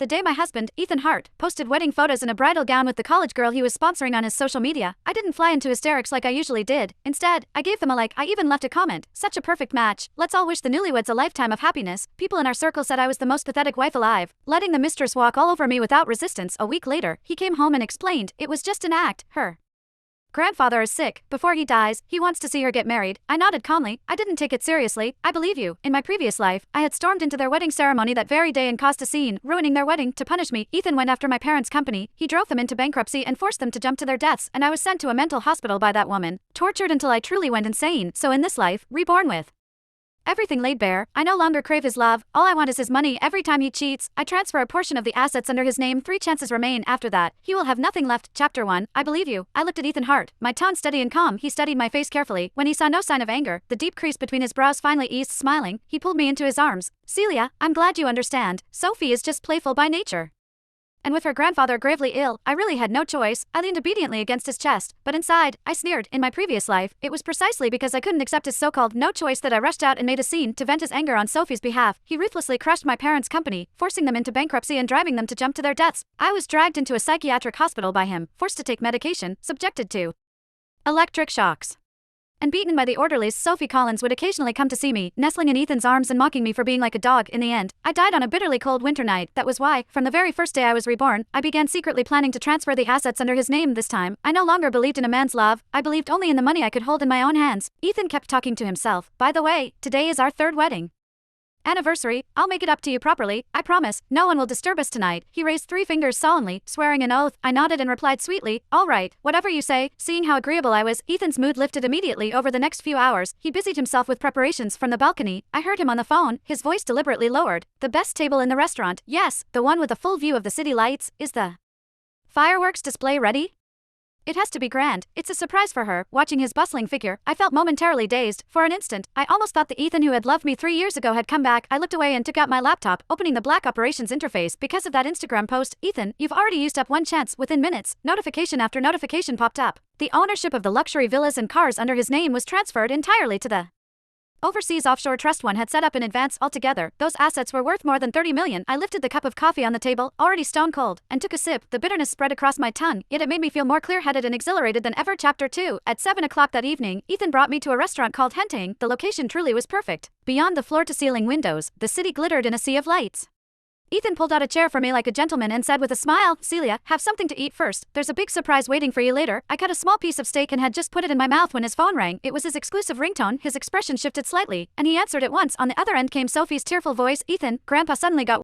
The day my husband, Ethan Hart, posted wedding photos in a bridal gown with the college girl he was sponsoring on his social media, I didn't fly into hysterics like I usually did. Instead, I gave them a like. I even left a comment. Such a perfect match. Let's all wish the newlyweds a lifetime of happiness. People in our circle said I was the most pathetic wife alive, letting the mistress walk all over me without resistance. A week later, he came home and explained it was just an act. Her grandfather is sick. Before he dies, he wants to see her get married. I nodded calmly. I didn't take it seriously. I believe you. In my previous life, I had stormed into their wedding ceremony that very day and caused a scene, ruining their wedding. To punish me, Ethan went after my parents' company. He drove them into bankruptcy and forced them to jump to their deaths, and I was sent to a mental hospital by that woman, tortured until I truly went insane. So in this life, reborn with everything laid bare, I no longer crave his love. All I want is his money. Every time he cheats, I transfer a portion of the assets under his name. 3 chances remain. After that, he will have nothing left. Chapter 1. I believe you. I looked at Ethan Hart, my tone steady and calm. He studied my face carefully. When he saw no sign of anger, the deep crease between his brows finally eased. Smiling, he pulled me into his arms. Celia, I'm glad you understand. Sophie is just playful by nature. And with her grandfather gravely ill, I really had no choice. I leaned obediently against his chest, but inside, I sneered. In my previous life, it was precisely because I couldn't accept his so-called no choice that I rushed out and made a scene to vent his anger on Sophie's behalf. He ruthlessly crushed my parents' company, forcing them into bankruptcy and driving them to jump to their deaths. I was dragged into a psychiatric hospital by him, forced to take medication, subjected to electric shocks, and beaten by the orderlies. Sophie Collins would occasionally come to see me, nestling in Ethan's arms and mocking me for being like a dog. In the end, I died on a bitterly cold winter night. That was why, from the very first day I was reborn, I began secretly planning to transfer the assets under his name. This time, I no longer believed in a man's love. I believed only in the money I could hold in my own hands. Ethan kept talking to himself. By the way, today is our 3rd wedding anniversary. I'll make it up to you properly, I promise. No one will disturb us tonight. He raised 3 fingers solemnly, swearing an oath. I nodded and replied sweetly, all right, whatever you say. Seeing how agreeable I was, Ethan's mood lifted immediately. Over the next few hours, he busied himself with preparations. From the balcony, I heard him on the phone, his voice deliberately lowered. The best table in the restaurant, yes, the one with a full view of the city lights. Is the fireworks display ready? It has to be grand. It's a surprise for her. Watching his bustling figure, I felt momentarily dazed. For an instant, I almost thought the Ethan who had loved me 3 years ago had come back. I looked away and took out my laptop, opening the black operations interface. Because of that Instagram post, Ethan, you've already used up 1 chance. Within minutes, notification after notification popped up. The ownership of the luxury villas and cars under his name was transferred entirely to the overseas offshore trust one had set up in advance. Altogether, those assets were worth more than 30 million. I lifted the cup of coffee on the table, already stone cold, and took a sip. The bitterness spread across my tongue, yet it made me feel more clear-headed and exhilarated than ever. Chapter 2. At 7 o'clock that evening, Ethan brought me to a restaurant called Henting. The location truly was perfect. Beyond the floor-to-ceiling windows, the city glittered in a sea of lights. Ethan pulled out a chair for me like a gentleman and said with a smile, Celia, have something to eat first. There's a big surprise waiting for you later. I cut a small piece of steak and had just put it in my mouth when his phone rang. It was his exclusive ringtone. His expression shifted slightly, and he answered at once. On the other end came Sophie's tearful voice, Ethan, Grandpa suddenly got